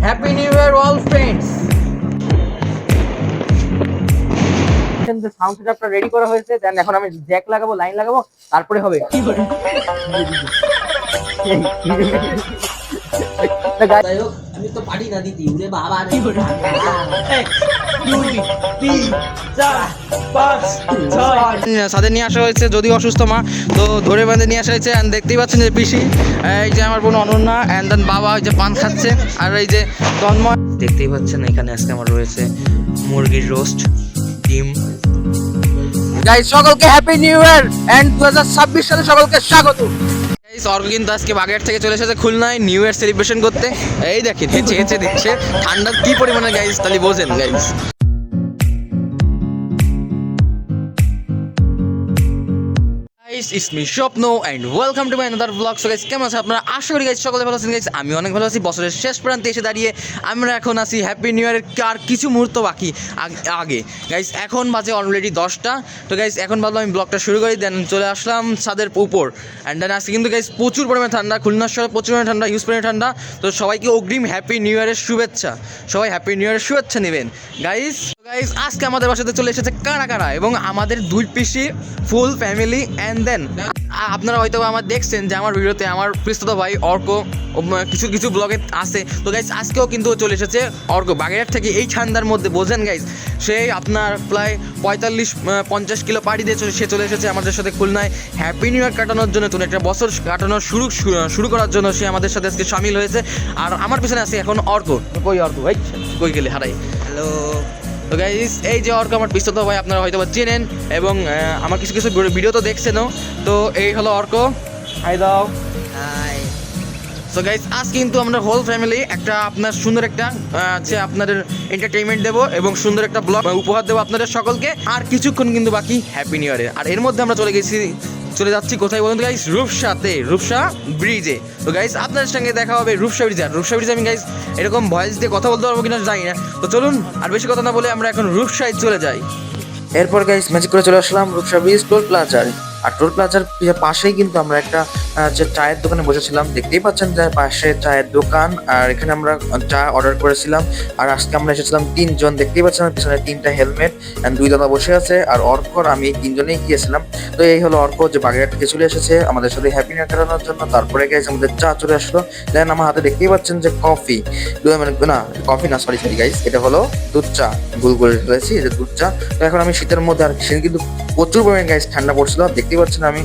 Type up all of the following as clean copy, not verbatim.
Happy new year all friends. Sound সেটআপটা ready করা হয়েছে, দেন এখন আমি জ্যাক লাগাবো, লাইন লাগাবো, তারপরে হবে যাই হোক, আমি তো পারি না দিদি, উরে বাবা রে। 2 3 4 5 6 সাথে নিয়ে আসা হয়েছে, যদিও অসুস্থ মা, তো ধরে বেঁধে নিয়ে আসা হয়েছে। অ্যান্ড দেখতেই পাচ্ছেন যে পিসি, এই যে আমার বোন অনন্যা, অ্যান্ড দেন বাবা ওই যে পান খাচ্ছে, আর এই যে তন্ময় দেখতেই পাচ্ছেন। এখানে আজকে আমার রয়েছে মুরগির রোস্ট, ডিম। গাইস সকলকে হ্যাপি নিউ ইয়ার এন্ড 2026 সালে সকলকে স্বাগত। গাইস অর্ক কিন্তু আজকে বাগেরহাট থেকে চলে এসেছে খুলনায় নিউ ইয়ার সেলিব্রেশন করতে। এই দেখেন হেঁচে হেঁচে দিচ্ছে, ঠান্ডা কি পরিমাণে গাইস তাহলে বোঝেন guys. It's me Shopno and welcome to my another vlog. So guys, কেমন আছেন আপনারা? আশা করি গাইস সকলে ভালো আছেন গাইস। আমি অনেক ভালো আছি। বছরের শেষ প্রান্তে এসে দাঁড়িয়ে আমরা এখন আছি হ্যাপি নিউ ইয়ারের আর কিছু মুহূর্ত বাকি আগে গাইস। এখন বাজে অলরেডি 10টা। তো গাইস এখন ভাবলাম আমি ব্লগটা শুরু করি, দেন চলে আসলাম ছাদের উপর। অ্যান্ড দেন আজকে কিন্তু গাইস প্রচুর পরিমাণে ঠান্ডা, খুলনা শহরে প্রচুর পরিমাণে ঠান্ডা, হিউজ পরিমাণে ঠান্ডা। তো সবাইকে অগ্রিম হ্যাপি নিউ ইয়ারের শুভেচ্ছা। সবাই হ্যাপি নিউ ইয়ারের শুভেচ্ছা নেবেন গাইস। গাইস আজকে আমাদের বাসাতে চলে এসেছে কারা কারা, এবং আমাদের দুই পিসি ফুল ফ্যামিলি। অ্যান্ড দেন আপনারা হয়তো আমার দেখছেন যে আমার ভিডিওতে আমার প্রস্তুত ভাই অর্ক কিছু কিছু ব্লগে আছে। তো গাইস আজকেও কিন্তু চলে এসেছে অর্ক বাগেরহাট থেকে। এই ঠান্ডার মধ্যে বোঝেন গাইস, সে আপনার প্রায় 45-50 কিলো পাড়ি দিয়ে সে চলে এসেছে আমাদের সাথে খুলনায় হ্যাপি নিউ ইয়ার কাটানোর জন্য, নতুন একটা বছর কাটানোর শুরু করার জন্য সে আমাদের সাথে আজকে সামিল হয়েছে। আর আমার পিছনে আছে এখন অর্ক। কই অর্ক ভাই, কই গেলে হারাই। হ্যালো। তো গাইস এই যে অর্ক আমার পিস্তত ভাই, আপনারা হয়তো চেনেন এবং আমার কিছু কিছু ভিডিও তো দেখছেনও। তো এই হলো অর্ক, হাই দাও। হাই। সো গাইস আজ কিন্তু আমরা হোল ফ্যামিলি একটা আপনার সুন্দর একটা আপনাদের এন্টারটেইনমেন্ট দেবো এবং সুন্দর একটা ব্লগ উপহার দেবো আপনাদের সকলকে। আর কিছুক্ষণ কিন্তু বাকি হ্যাপি নিউ ইয়ারে। আর এর মধ্যে আমরা চলে যাচ্ছি কোথায় বলুন তো গাইস? রূপসা ব্রিজে। তো গাইস আপনাদের সঙ্গে দেখা হবে রূপসা ব্রিজে। আর রূপসা ব্রিজে আমি গাইস এরকম ভয়েস দিয়ে কথা বলতে পারবো কিনা জানি না। তো চলুন আর বেশি কথা না বলে আমরা এখন রূপসায় চলে যাই। এরপর গাইস ম্যাজিক করে চলে আসলাম রূপসা ব্রিজ টোল প্লাজার। আর টোল প্লাজার পাশেই কিন্তু আমরা একটা যে চায়ের দোকানে বসেছিলাম, দেখতেই পাচ্ছেন যে পাশে চায়ের দোকান। আর এখানে আমরা চা অর্ডার করেছিলাম। আর আজকে আমরা এসেছিলাম 3 জন, দেখতেই পাচ্ছেন পিছনে 3টা হেলমেট অ্যান্ড 2 দাদা বসে আছে। আর অর্কর আমি 3 জনেই গিয়েছিলাম। তো এই হলো অর্ক, যে বাগেরহাট থেকে চলে এসেছে আমাদের সাথে হ্যাপি নিউ ইয়ার কাটানোর জন্য। তারপরে গাইস আমাদের চা চলে আসলো। দেন আমার হাতে দেখতেই পাচ্ছেন যে কফি, মানে না কফি না, সরি গাইস, এটা হলো দুধ চা। ভুল করে ফেলেছি, এটা দুধ চা। তো এখন আমি শীতের মধ্যে, আর সেদিন কিন্তু প্রচুর পরিমাণে গাইস ঠান্ডা পড়ছিল, দেখতেই পাচ্ছেন আমি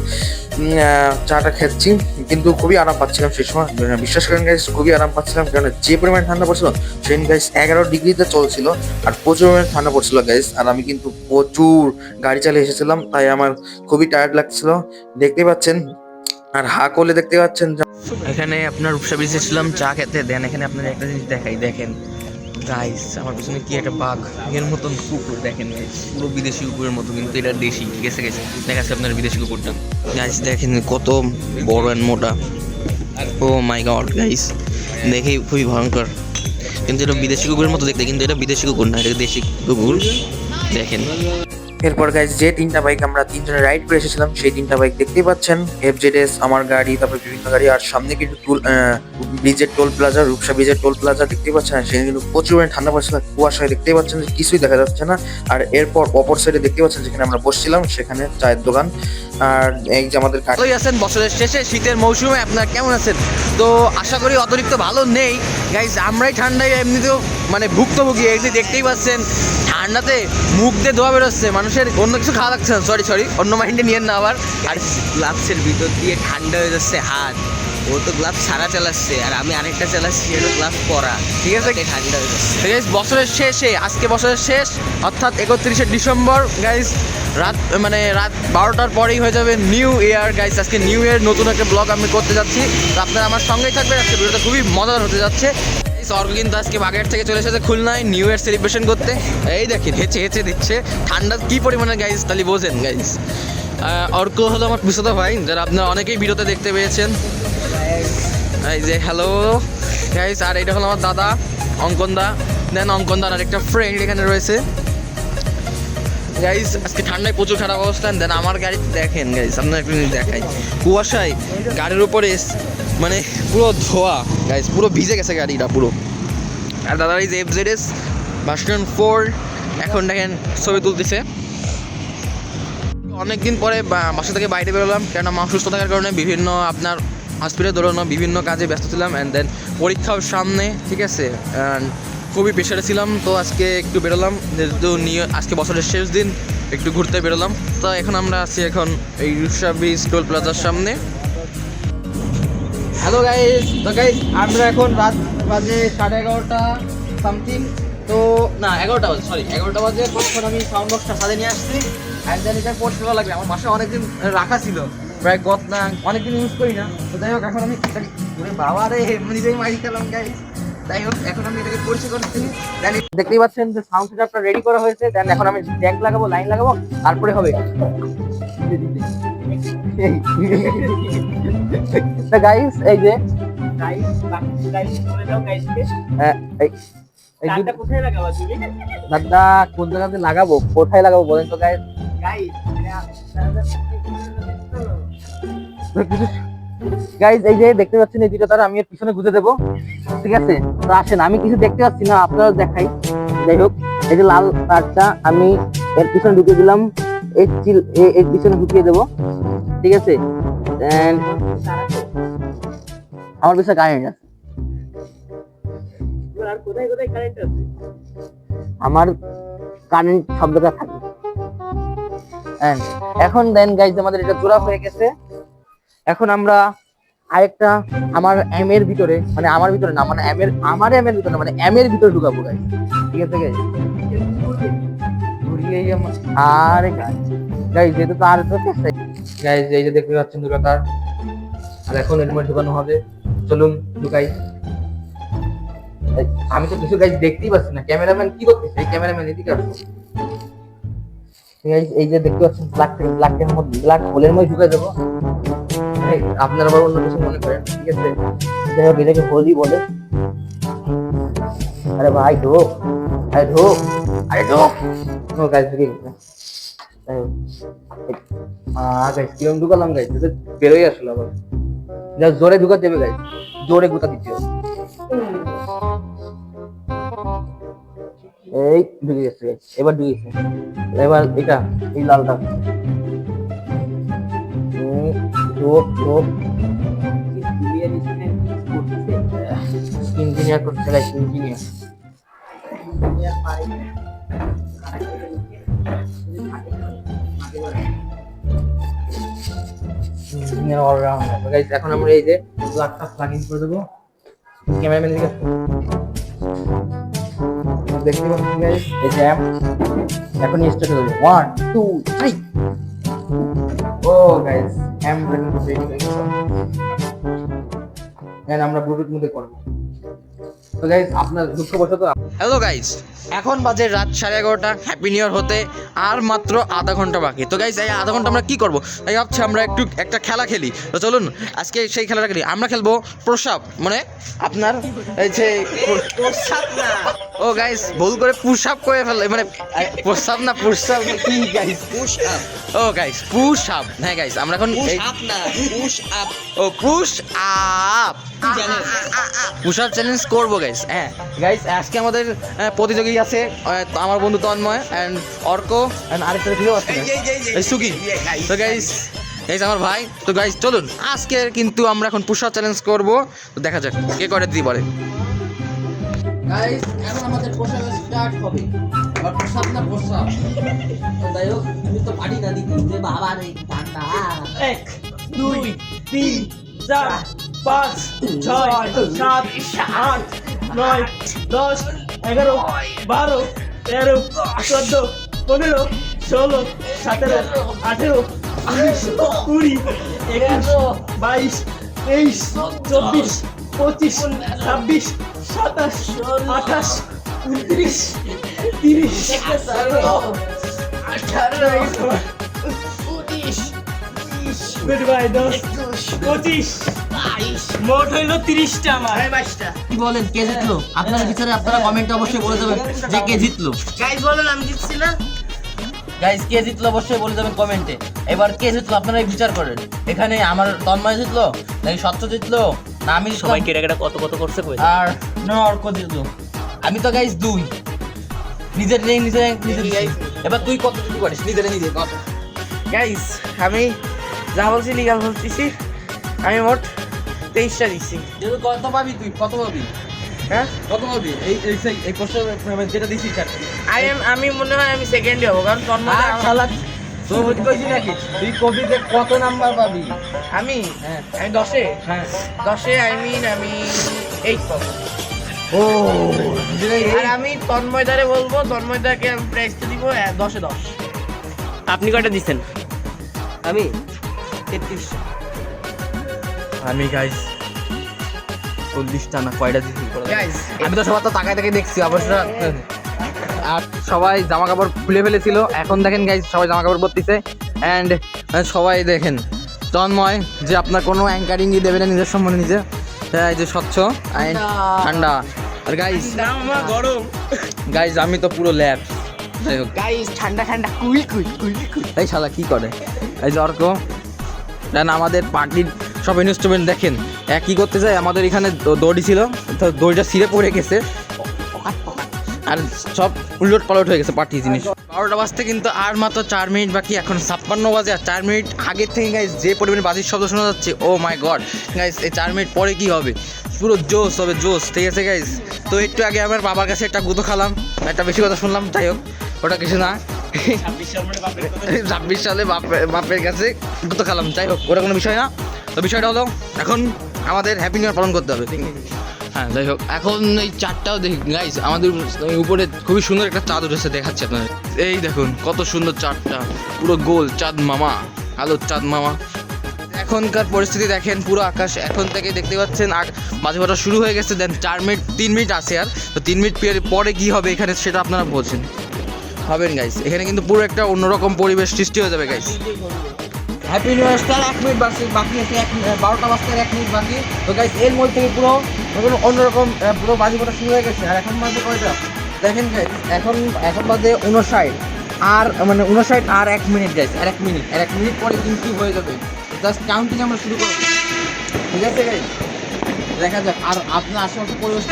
চাটা খাচ্ছি কিন্তু খুবই আরাম পাচ্ছিলাম সেই সময়। বিশ্বাস করেন গাইস খুবই আরাম পাচ্ছিলাম, কারণ যে পরিমাণে ঠান্ডা পড়ছিল সেদিন গাইস 11 ডিগ্রিতে চলছিল। আর প্রচুর পরিমাণে ঠান্ডা পড়ছিল গাইস। আর আমি কিন্তু প্রচুর গাড়ি চালিয়ে এসেছিলাম, তাই আমার খুবই টায়ার্ড লাগছিল, দেখতেই পাচ্ছেন। আর হা করলে দেখতে পাচ্ছেন এখানে আপনার রূপসা ব্রিজে ছিলাম চা খেতে। দেন এখানে আপনার একটা জিনিস দেখাই, দেখেন গাইস আমার পিছনে কি একটা বাঘ এর মতন কুকুর, দেখেন গাইস পুরো বিদেশি কুকুরের মতো, কিন্তু এটা দেশি। গেছে দেখাচ্ছে আপনার বিদেশি কুকুরটা গাইস, দেখেন কত বড় এন্ড মোটা। ও মাই গড গাইস, দেখে খুবই ভয়ঙ্কর, কিন্তু এটা বিদেশি কুকুরের মতো দেখতে, কিন্তু এটা বিদেশি কুকুর না, এটা দেশি কুকুর। দেখেন এরপর গাইস যে 3টা বাইক আমরা 3 জনে রাইড করে এসেছিলাম, সেই 3টা বাইক দেখতেই পাচ্ছেন, FZS আমার গাড়ি, তারপর বিভিন্ন গাড়ি। আর সামনে কিন্তু ব্রিজের টোল প্লাজা, রূপসা ব্রিজের টোল প্লাজা দেখতেই পাচ্ছেন। আর সেখানে কিন্তু প্রচুর ঠান্ডা পড়ছিল, কুয়াশায় দেখতেই পাচ্ছেন যে কিছুই দেখা যাচ্ছে না। আর এরপর অপর সাইডে দেখতে পাচ্ছেন যেখানে আমরা বসছিলাম, সেখানে চায়ের দোকান। আর এই যে আমাদের ভালোই আছেন বছরের শেষে শীতের মৌসুমে, আপনার কেমন আছেন? তো আশা করি অতিরিক্ত ভালো নেই গাইজ। আমরাই ঠান্ডায় এমনিতেও মানে ভুক্তভোগী, এই যে দেখতেই পাচ্ছেন ঠান্ডাতে মুখ দিয়ে ধোয়া বেরোচ্ছে, মানুষের অন্য কিছু খাওয়া লাগছে না। সরি অন্য মাইন্ডে নিয়েন না আবার। আর গ্লাভসের ভিতর দিয়ে ঠান্ডা হয়ে যাচ্ছে হাত। ও তো গ্লাভস ছাড়া চালাচ্ছে, আর আমি আরেকটা চালাচ্ছি, এটা গ্লাভস পরা। ঠিক আছে, ঠান্ডা হয়ে যাচ্ছে গাইজ। বছরের শেষে, আজকে বছরের শেষ, অর্থাৎ 31শে ডিসেম্বর গাইজ, রাত 12টার পরেই হয়ে যাবে নিউ ইয়ার গাইজ। আজকে নিউ ইয়ার নতুন একটা ব্লগ আমি করতে যাচ্ছি, তো আপনারা আমার সঙ্গেই থাকবেন। আজকে ভিডিওটা খুবই মজাদার হতে যাচ্ছে। অর্ক কিন্তু আজকে বাগেরহাট থেকে চলে এসেছে খুলনায় নিউ ইয়ার সেলিব্রেশন করতে। এই দেখেন হেঁচে হেঁচে দিচ্ছে, ঠান্ডা কি পরিমাণে গাইজ তাহলে বোঝেন গাইজ। অর্ক হলো আমার পিছনে ভাই, যারা আপনারা অনেকেই ভিডিওতে দেখতে পেয়েছেন। এই যে হ্যালো গাইজ। আর এটা হলো আমার দাদা অঙ্কন দা। দেন অঙ্কন দার আরেকটা ফ্রেন্ড এখানে রয়েছে গাইজ। আজকে ঠান্ডায় প্রচুর খারাপ অবস্থা। দেন আমার গাড়ি দেখেন গাইজ, আপনার একটু দেখাই, কুয়াশায় গাড়ির উপরে মানে পুরো ধোয়া গাইজ, পুরো ভিজে গেছে গাড়িটা পুরো। আর দাদার এই যে FZS ভার্সন 4 এখন দেখেন ছবি তুলতেছে। অনেকদিন পরে বাসা থেকে বাইরে বেরোলাম, কেন মা অসুস্থ থাকার কারণে বিভিন্ন আপনার হসপিটালে দৌড়ানো, বিভিন্ন কাজে ব্যস্ত ছিলাম। অ্যান্ড দেন পরীক্ষাও সামনে, ঠিক আছে, খুবই প্রেশারে ছিলাম। তো আজকে একটু বেরোলাম, যেহেতু আজকে বছরের শেষ দিন, একটু ঘুরতে বেরোলাম। তো এখন আমরা আছি এখন এই রূপসা ব্রিজ টোল প্লাজার সামনে। হ্যালো গাইস, তো গাইস আমরা এখন রাত বাজে 11:30 সামথিং, তো না 11টা বাজে, সরি 11টা বাজে। তখন আমি সাউন্ড বক্সটা সাথে নিয়ে আসছি। অ্যান্ড দেন এটা পড়তে ভালো লাগবে, আমার বাসায় অনেকদিন রাখা ছিল, প্রায় না অনেকদিন ইউজ করি না। তো যাই হোক এখন আমি বাবা রে এমনিতেই মারি খেলাম গাইস। যাই হোক এখন আমি এটাকে পরিচয় করছি। দেখতেই পাচ্ছেন যে সাউন্ড সেটআপটা রেডি করা হয়েছে। দেন এখন আমি জ্যাক লাগাবো, লাইন লাগাবো, তারপরে হবে। তো গাইস এই যে দাদা কোন জায়গাতে লাগাবো, কোথায় লাগাবো বলেন তো গাইস? গাইস এই যে দেখতে পাচ্ছেন এই দুটো তার আমি এর পিছনে গুঁজে দেবো, ঠিক আছে? তো আসেন, আমি কিছু দেখতে পাচ্ছি না, আপনারা দেখাই। যাই হোক এই যে লাল তারটা আমি এর পিছনে ঢুকিয়ে দিলাম, এর পিছনে ঢুকিয়ে দেবো, ঠিক আছে? আমার পিছনে কারেন্ট আছে, আমার কারেন্ট সব জায়গায় থাকে। এখন দেন গাইজ আমাদের এটা জোড়া হয়ে গেছে। এখন আমরা আরেকটা আমার এম এর ভিতরে, মানে আমার ভিতরে না, মানে আমার এম এর ভিতরে, মানে এম এর ভিতরে ঢুকাবো গাইজ, ঠিক আছে গাইজ? আরে গাইজ যেহেতু তার গাইজ এই যে দেখতে পাচ্ছেন দুটো তার, আর এখন এর মধ্যে ঢুকানো হবে। চলুন ঢুকাই। আমি তো কিছু গাইজ দেখতেই পাচ্ছি না, ক্যামেরাম্যান কি করতেছে? এই ক্যামেরাম্যান এদিকে আসো। এই যে দেখতে পাচ্ছেন ব্ল্যাক হোলের মধ্যে ঢুকে দেবো। আপনারা আবার অন্য কিছু মনে করেন, ঠিক আছে? যাই হোক এটাকে হোলই বলে। আরে ভাই ঢোক, আরে ঢোক, আরে ঢোক। নো গাইজ ঢুকে গেছে। যাই হোক গাইজ কিরম ঢুকালাম গাইজ, বেরোই আসলো আবার। যা জোরে ঢুকা দেবে গাইজ, জোরে গুতা দিতে হবে। এই ঢুকে গেছে, এবার ঢুকেছে। এবার এটা এই লালটা ইঞ্জিনিয়ার করতে গেছে, ইঞ্জিনিয়ার। এখন আমরা এই যে প্লাগটা প্লাগ ইন করে দেবো। ক্যামেরাম্যান দিকে দেখতে পাচ্ছেন গাইস, এই যে এখন স্টার্ট হবে। 1 2 3। ও গাইস এম রেডি হয়ে গেছে। আমরা ব্লুটুথ মধ্যে করব। তো গাইস আপনার দুঃখবশত, হ্যালো গাইস এখন বাজে রাত 11:30, হ্যাপি নিউ ইয়ার হতে আর মাত্র আধা ঘন্টা বাকি। তো গাইস এই আধা ঘন্টা আমরা কি করবো? তাই ভাবছি আমরা একটা খেলা খেলি। তো চলুন আজকে সেই খেলাটা খেলি। আমরা খেলবো প্রসাব, মানে আপনার এই যে ও গাইস ভুল করে পুশ আপ করে ফেলে, মানে প্রসাব না, পুশ-আপ কি গাইস? Push up. ও গাইস পুশ আপ, হ্যাঁ গাইস আমরা এখন পুশ আপ, ও push up push up challenge করবো গাইস। হ্যাঁ গাইস আজকে আমাদের প্রতিযোগী আছে আমার বন্ধু তন্ময় এন্ড অর্ক এন্ড আরেকটা ভিডিও আছে সুকি। তো গাইস আমার ভাই। তো গাইস চলুন আজকে কিন্তু আমরা এখন পুশ আপ চ্যালেঞ্জ করবো, তো দেখা যাক কে করে দিতে পারে। গাইস এখন আমাদের পুশ আপ স্টার্ট হবে। আর পুশ আপ না পুশ আপ, তো যাই হোক তুমি তো পারি না দিতে যে বাবা রে টাটা। 1 2 3 4 5 6 7 8 9 10 11 12 13 14 15 16 17 18 19 20 21 22 23 24 25 26 27 28 29 30 মোট হইল 30টা। আমার কি বলেন কে জিতলো? আপনারা বিচারে আপনারা কমেন্টে অবশ্যই বলে দেবেন যে কে জিতলো। গাইস বলেন আমি জিতছি না? গাইস কে জিতলো অবশ্যই বলে দেবেন কমেন্টে। এবার কে জিতলো আপনারাই বিচার করেন। এখানে আমার তন্ময় জিতলো নাকি স্বচ্ছ জিতলো না আমি? সবাই কেটে কেটে কত কত করছে আর না অর্ক জিতলো। আমি তো গাইস 2 নিজের নেই নিজে গাইস এবার তুই কত কিছু করিস নিজে কত গাইস আমি যা বলছি লিগাল বলতেছি আমি মোট 23টা দিচ্ছি কত পাবি তুই কত পাবি হ্যাঁ কত পাবি এই প্রশ্ন যেটা দিছিস আমি মনে হয় আমি সেকেন্ডে হবো কারণ তন্ময় শালা তুই বুঝ কইছিস নাকি তুই কবিতে কত নাম্বার পাবি আমি হ্যাঁ আমি 10-এ হ্যাঁ 10-এ আমি 8 পাবো ও আর আমি তন্ময়দারে বলবো তন্ময়দাকে আমি প্রাইজটা দিব 10-এ 10 আপনি কয়টা দিচ্ছেন আমি 33টা। আমি গাইস 40টা না কয়টা দিছি গাইস আমি তো সবার তো তাকায় তাকায় দেখছি অবশ্য আর সবাই জামা কাপড় খুলে ফেলেছিল এখন দেখেন গাইস সবাই জামা কাপড় পরতেছে অ্যান্ড সবাই দেখেন তন্ময় যে আপনার কোনো অ্যাঙ্কারিংই দেবে না নিজের সম্বন্ধে নিজে এই যে স্বচ্ছ and ঠান্ডা আর গাইস আমার গরম গাইস আমি তো পুরো ল্যাব যাই হোক গাইস ঠান্ডা কুল এই শালা কি করে এই যে অর্ক দেন আমাদের পার্টির সব ইনস্ট্রুমেন্ট দেখেন কি করতে যায় আমাদের এখানে দড়ি ছিল তো দড়িটা ছিঁড়ে পড়ে গেছে আর সব উলট পালট হয়ে গেছে পার্টি জিনিস 12টা বাজতে কিন্তু আর মাত্র 4 মিনিট বাকি এখন 56 বাজে আর 4 মিনিট আগের থেকে গাইস যে পরিমাণে বাজির শব্দ শোনা যাচ্ছে ও মাই গড গাইস এই 4 মিনিট পরে কি হবে পুরো জোশ হবে জোশ ঠিক আছে গাইস তো একটু আগে আমার বাবার কাছে একটা গুঁতো খালাম একটা বেশি কথা শুনলাম যাই হোক ওটা কিছু না 26 সালে বাপের কাছে গুঁতো খালাম যাই হোক ওটা কোনো বিষয় না তো বিষয়টা হলো এখন আমাদের হ্যাপি নিউ ইয়ার পালন করতে হবে হ্যাঁ যাই হোক এখন এই চাঁদটাও দেখি গাইস আমাদের উপরে খুবই সুন্দর একটা চাঁদ উঠেছে দেখাচ্ছি আপনাদের এই দেখুন কত সুন্দর চাঁদটা পুরো গোল চাঁদ মামা আলোর চাঁদ মামা এখনকার পরিস্থিতি দেখেন পুরো আকাশ এখন থেকে দেখতে পাচ্ছেন মাঝে মাঝে শুরু হয়ে গেছে দেন 3 মিনিট আছে আর তো 3 মিনিট পরে কি হবে এখানে সেটা আপনারা বলছেন হবেন গাইস এখানে কিন্তু পুরো একটা অন্যরকম পরিবেশ সৃষ্টি হয়ে যাবে গাইস হ্যাপি নিউ ইয়ার স্টার 1 মিনিট বাকি আছে 12টা বাজতে 1 মিনিট বাকি তো গাইস এর মধ্যে থেকে পুরো অন্যরকম পুরো বাজি ফোটা শুরু হয়ে গেছে আর এখন বাজে কয়টা দেখেন গাইস এখন বাজে 59 আর মানে 59 আর 1 মিনিট গাইস আর 1 মিনিট পরে কিন্তু হয়ে যাবে জাস্ট কাউন্টিং আমরা শুরু করব ঠিক আছে গাইস দেখা যাক আর আপনার আশেপাশে পরিবেশ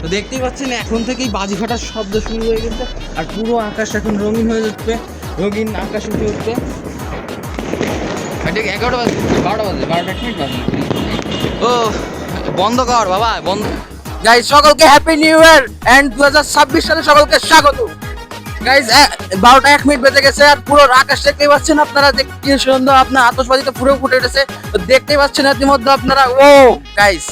তো দেখতেই পাচ্ছেন এখন থেকেই বাজি ফাটার শব্দ শুরু হয়ে গেছে আর পুরো আকাশ এখন রঙিন হয়ে যাচ্ছে রঙিন আকাশ উঠে উঠবে 11টা বাজে 12টা বাজে 12টা মিনিট বাজে ও বন্ধ কর বাবা বন্ধ গাইস সকলকে হ্যাপি নিউ ইয়ার এন্ড 2026 সালে সকলকে স্বাগত গাইস 12টা 1 মিনিট বেজে গেছে আর পুরো আকাশ দেখতেই পাচ্ছেন আপনারা কি সুন্দর আপনার আতশবাজিতে পুরো ফুটে উঠেছে তো দেখতেই পাচ্ছেন ইতিমধ্যে আপনারা ও গাইস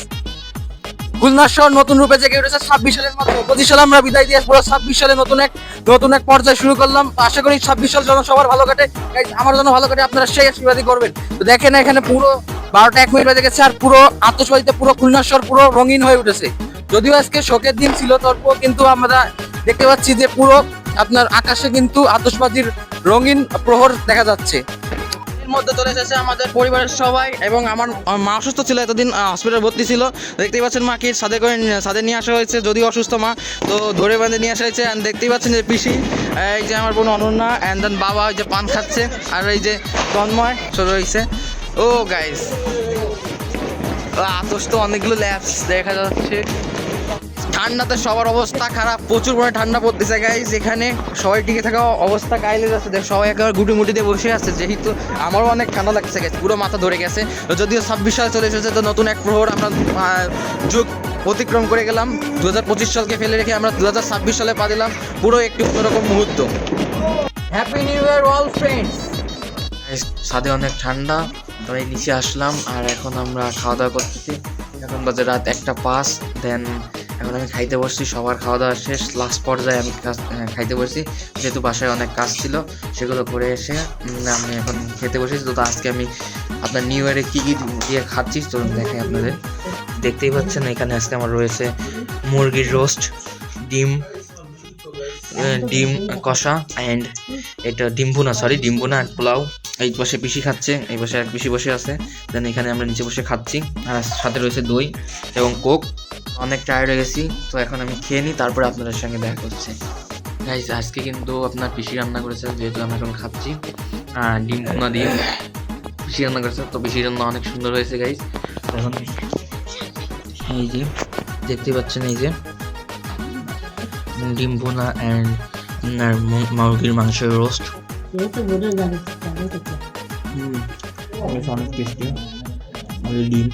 খুলনা শহর নতুন রূপে জেগে উঠেছে 26 সালের মতো 25 সালে আমরা বিদায় দিয়ে পুরো 26 সালে নতুন এক পর্যায়ে শুরু করলাম আশা করি 26 সাল যেন সবার ভালো কাটে গাইস আমার জন্য ভালো কাটে আপনারা সেই আশীর্বাদই করবেন তো দেখেন এখানে পুরো 12টা 1 মিনিট বেজে গেছে আর পুরো আতশবাজিতে পুরো খুলনা শহর পুরো রঙিন হয়ে উঠেছে যদিও আজকে শোকের দিন ছিল তারপর কিন্তু আমরা দেখতে পাচ্ছি যে পুরো আপনার আকাশে কিন্তু আতশবাজির রঙিন প্রহর দেখা যাচ্ছে এর মধ্যে চলে এসেছে আমাদের পরিবারের সবাই এবং আমার মা অসুস্থ ছিল এতদিন হসপিটাল ভর্তি ছিল দেখতেই পাচ্ছেন মাকে সাথে নিয়ে আসা হয়েছে যদিও অসুস্থ মা তো ধরে বেঁধে নিয়ে আসা হয়েছে অ্যান্ড দেখতেই পাচ্ছেন যে পিসি এই যে আমার বোন অনন্যা অ্যান্ড দেন বাবা ওই যে পান খাচ্ছে আর এই যে তন্ময় ছোট হয়েছে ও গাইস আতশ তো অনেকগুলো ল্যাবস দেখা যাচ্ছে ঠান্ডাতে সবার অবস্থা খারাপ প্রচুর পরিমাণে ঠান্ডা পড়তেছে গাইস এখানে সবাই টিকে থাকা অবস্থা কাইলে যাচ্ছে দেখ সবাই একেবারে গুটি দিয়ে বসে আছে যেহেতু আমারও অনেক ঠান্ডা লাগছে গেছে পুরো মাথা ধরে গেছে তো যদিও 26 সাল চলে এসেছে তো নতুন এক প্রহর আমরা যুগ অতিক্রম করে গেলাম 2025 সালকে ফেলে রেখে আমরা 2026 সালে পা দিলাম পুরো একটু অন্যরকম মুহূর্ত happy new year all friends সাথে অনেক ঠান্ডা তাই নিচে আসলাম আর এখন আমরা খাওয়া দাওয়া করতেছি এখন বাজে রাত 1:05 দেন এখন আমি খাইতে বসছি সবার খাওয়া দাওয়া শেষ লাস্ট পর্যায়ে আমি খাইতে বসছি যেহেতু বাসায় অনেক কাজ ছিল সেগুলো করে এসে আমি এখন খেতে বসেছি তো আজকে আমি আপনার নিউ ইয়ারে কী কী দিয়ে খাচ্ছি চলুন দেখাই আপনাদের দেখতেই পাচ্ছেন এখানে আজকে আমার রয়েছে মুরগির রোস্ট ডিম কষা অ্যান্ড এটা ডিম ভুনা অ্যান্ড পোলাও এই পাশে পিসি খাচ্ছে এই পাশে এক পিসি বসে আছে দেন এখানে আমরা নিচে বসে খাচ্ছি আর সাথে রয়েছে দই এবং কোক অনেক টায়ার্ড হয়ে গেছি তো এখন আমি খেয়ে নিই তারপরে আপনাদের সঙ্গে দেখা করছি গাইস আজকে কিন্তু আপনার পিসি রান্না করেছে যেহেতু আমরা এখন খাচ্ছি ডিম ভুনা দিয়ে বেশি রান্না করেছে, তো বেশি রান্না অনেক সুন্দর হয়েছে গাইস। এখন এই যে দেখতে পাচ্ছেন, এই যে ডিম ভুনা অ্যান্ড মুরগির মাংসের রোস্ট। অনেক টেস্টি ডিম।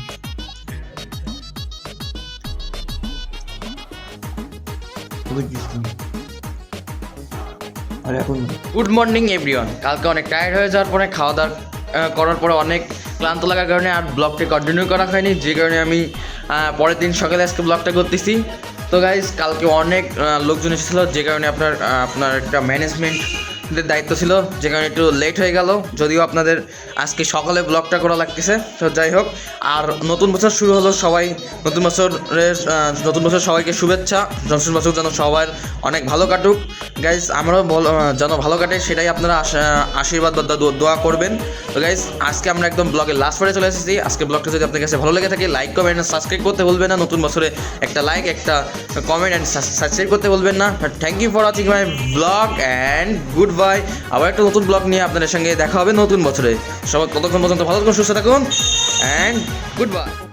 আর এখন গুড মর্নিং এভরিওয়ান। কালকে অনেক টায়ার্ড হয়ে যাওয়ার পরে খাওয়া দাওয়া করার পরে অনেক ক্লান্ত লাগার কারণে আর ব্লগটা কন্টিনিউ করা হয়নি, যে কারণে আমি পরের দিন সকালে আজকে ব্লগটা করতেছি। তো গাইজ কালকে অনেক লোকজন এসেছিলো, যে কারণে আপনার একটা ম্যানেজমেন্টের দায়িত্ব ছিল, যে কারণে একটু লেট হয়ে গেল, যদিও আপনাদের আজকে সকালে ব্লগটা করা লাগতেছে। তো যাই হোক, আর নতুন বছর শুরু হলো, সবাই নতুন বছর সবাইকে শুভেচ্ছা। নতুন বছর যেন সবার অনেক ভালো কাটুক গাইজ, আমরাও যেন ভালো কাটে সেটাই আপনারা আশীর্বাদ বা দোয়া করবেন। তো গাইজ আজকে আমরা একদম ব্লগের লাস্ট পরে চলে এসেছি। আজকে ব্লগটা যদি আপনার কাছে ভালো লেগে থাকে, লাইক কমেন্ট সাবস্ক্রাইব করতে বলবেন না। নতুন বছরে একটা লাইক, একটা কমেন্ট অ্যান্ড সাবস্ক্রাইব করতে বলবেন না। Thank you for watching my blog and goodbye. আবার একটা নতুন ব্লগ নিয়ে আপনাদের সঙ্গে দেখা হবে নতুন বছরে। সবাই ততক্ষণ পর্যন্ত ভালো থাকুন, সুস্থ থাকুন অ্যান্ড গুড বাই।